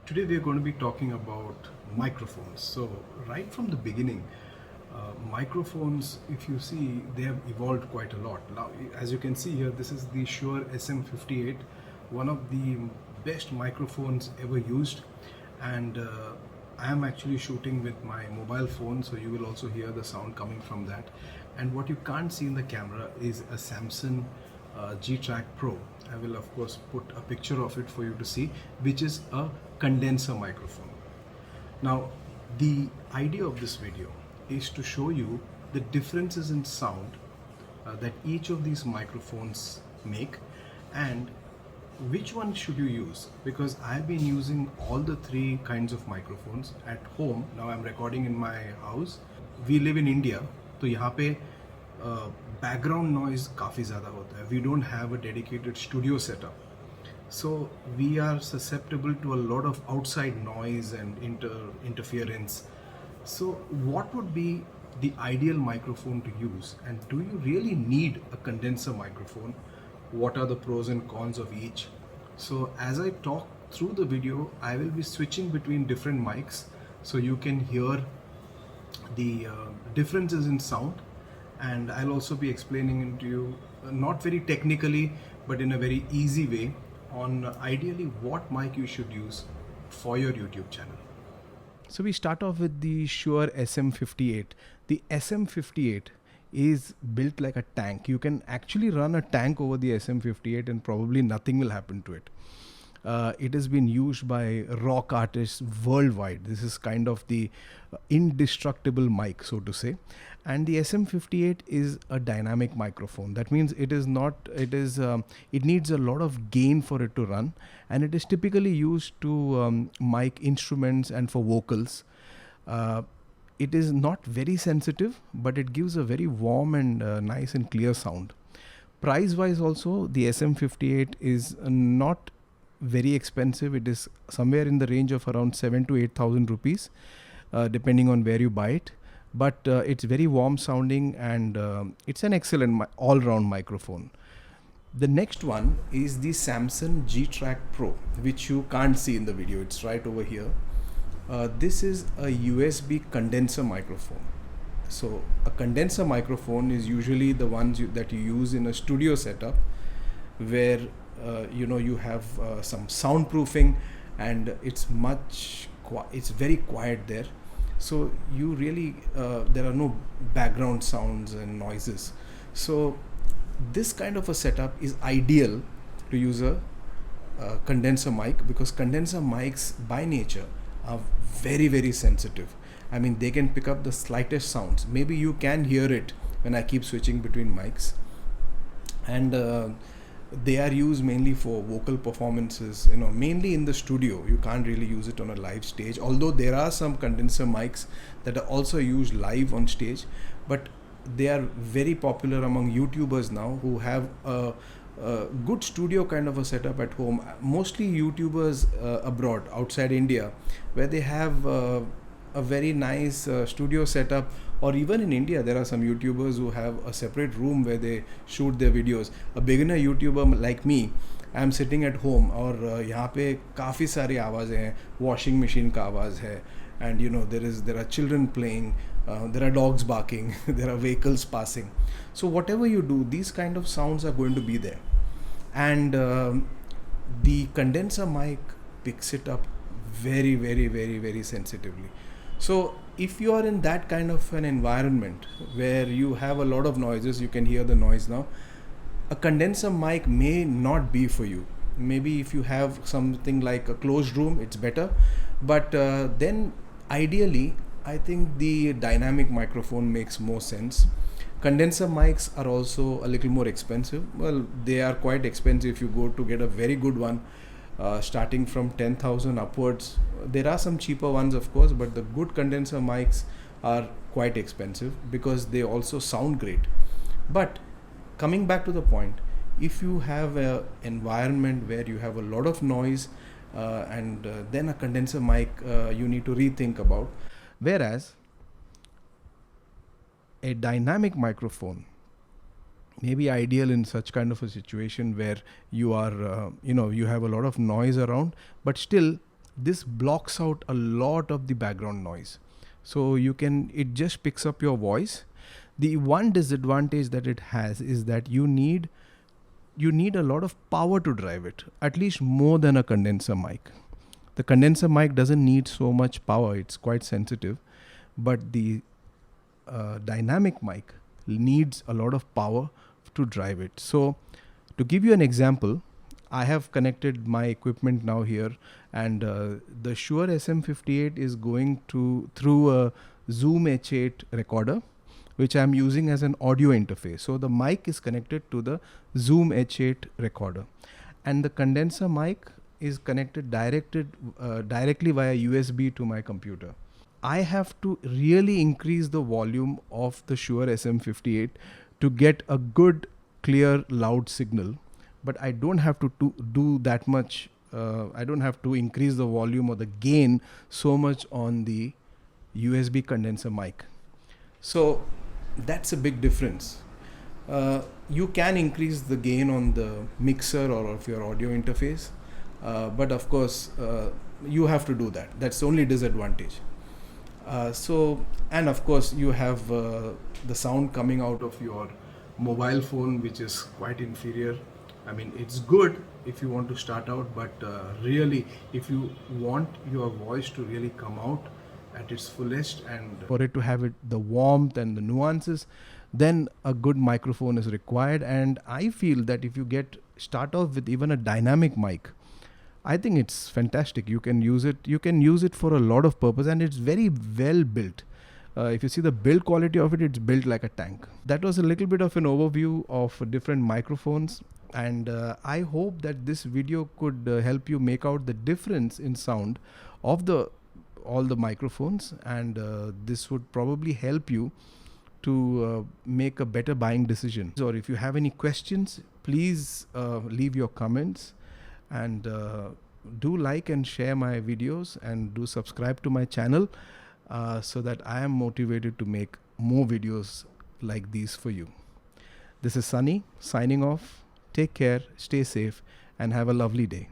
Today we are going to be talking about microphones. So right from the beginning, microphones, if you see, they have evolved quite a lot. Now, as you can see here, this is the Shure SM58, one of the best microphones ever used. And I am actually shooting with my mobile phone, so you will also hear the sound coming from that. And what you can't see in the camera is a Samsung G-Track Pro. I will of course put a picture of it for you to see, which is a condenser microphone. Now, the idea of this video is to show you the differences in sound that each of these microphones make and which one should you use, because I've been using all the three kinds of microphones at home. Now I'm recording in my house. We live in India, तो यहाँ पे background noise काफ़ी ज़्यादा होता है. We don't have a dedicated studio setup, so we are susceptible to a lot of outside noise and interference. So what would be the ideal microphone to use, and do you really need a condenser microphone? What are the pros and cons of each? So as I talk through the video, I will be switching between different mics so you can hear the differences in sound, and I'll also be explaining it to you not very technically but in a very easy way on ideally what mic you should use for your YouTube channel. So we start off with the Shure SM58. The SM58 is built like a tank. You can actually run a tank over the SM58 and probably nothing will happen to it. It has been used by rock artists worldwide. This is kind of the indestructible mic, so to say. And the SM58 is a dynamic microphone. That means it is not, it needs a lot of gain for it to run. And it is typically used to mic instruments and for vocals. It is not very sensitive, but it gives a very warm and nice and clear sound. Price wise also, the SM58 is not very expensive. It is somewhere in the range of around 7 to 8,000 rupees, depending on where you buy it. But it's very warm sounding, and it's an excellent all-round microphone. The next one is the Samsung G-Track Pro, which you can't see in the video. It's right over here. This is a USB condenser microphone. So a condenser microphone is usually the ones that you use in a studio setup, where you have some soundproofing, and it's very quiet there. So you really there are no background sounds and noises. So this kind of a setup is ideal to use a condenser mic, because condenser mics by nature are very, very sensitive. I mean, they can pick up the slightest sounds. Maybe you can hear it when I keep switching between mics. And they are used mainly for vocal performances, mainly in the studio. You can't really use it on a live stage, although there are some condenser mics that are also used live on stage. But they are very popular among YouTubers now who have a good studio kind of a setup at home. Mostly YouTubers abroad, outside India, where they have a very nice studio setup. Or even in India, there are some YouTubers who have a separate room where they shoot their videos. A beginner YouTuber like me, I am sitting at home, और यहाँ पे काफ़ी सारी आवाज़ें हैं, washing machine का आवाज़ है, and there are children playing, there are dogs barking, there are vehicles passing. So whatever you do, these kind of sounds are going to be there, and the condenser mic picks it up very, very, very, very sensitively. So if you are in that kind of an environment where you have a lot of noises, you can hear the noise now, a condenser mic may not be for you. Maybe if you have something like a closed room, it's better. But then ideally, I think the dynamic microphone makes more sense. Condenser mics are also a little more expensive. Well, they are quite expensive if you go to get a very good one. Starting from 10,000 upwards. There are some cheaper ones, of course, but the good condenser mics are quite expensive because they also sound great. But coming back to the point, if you have an environment where you have a lot of noise, and then a condenser mic you need to rethink about. Whereas a dynamic microphone may be ideal in such kind of a situation where you are, you have a lot of noise around, but still this blocks out a lot of the background noise. So it just picks up your voice. The one disadvantage that it has is that you need a lot of power to drive it, at least more than a condenser mic. The condenser mic doesn't need so much power, it's quite sensitive, but the dynamic mic needs a lot of power to drive it. So to give you an example, I have connected my equipment now here, and the Shure SM58 is going through a Zoom H8 recorder, which I'm using as an audio interface. So the mic is connected to the Zoom H8 recorder, and the condenser mic is connected directly via USB to my computer. I have to really increase the volume of the Shure SM58 to get a good, clear, loud signal, but I don't have to do that much. I don't have to increase the volume or the gain so much on the USB condenser mic. So that's a big difference. You can increase the gain on the mixer or of your audio interface, but of course you have to do that. That's the only disadvantage. And of course you have the sound coming out of your mobile phone, which is quite inferior. I mean, it's good if you want to start out, but really if you want your voice to really come out at its fullest and for it to have the warmth and the nuances, then a good microphone is required. And I feel that if you start off with even a dynamic mic, I think it's fantastic. You can use it for a lot of purpose, and it's very well built. If you see the build quality of it, it's built like a tank. That was a little bit of an overview of different microphones, and I hope that this video could help you make out the difference in sound of all the microphones, and this would probably help you to make a better buying decision. Or if you have any questions, please leave your comments, and do like and share my videos, and do subscribe to my channel so that I am motivated to make more videos like these for you. This is Sunny signing off. Take care, stay safe, and have a lovely day.